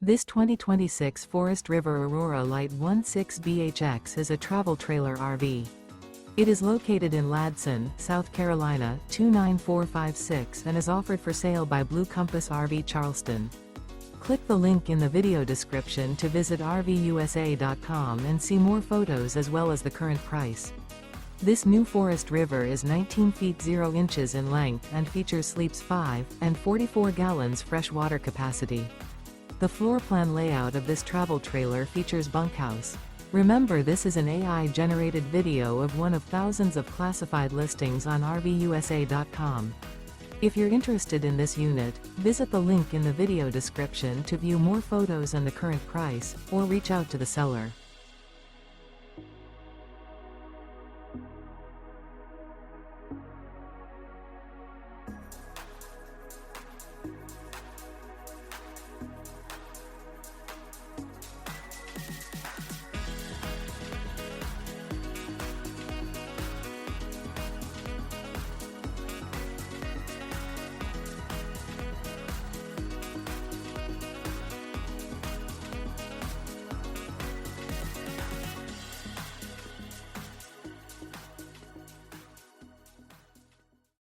This 2026 Forest River Aurora Light 16BHX is a travel trailer RV. It is located in Ladson, South Carolina 29456 and is offered for sale by Blue Compass RV Charleston. Click the link in the video description to visit RVUSA.com and see more photos as well as the current price. This new Forest River is 19 feet 0 inches in length and features sleeps 5 and 44 gallons fresh water capacity. The floor plan layout of this travel trailer features bunkhouse. Remember, this is an AI-generated video of one of thousands of classified listings on RVUSA.com. If you're interested in this unit, visit the link in the video description to view more photos and the current price, or reach out to the seller.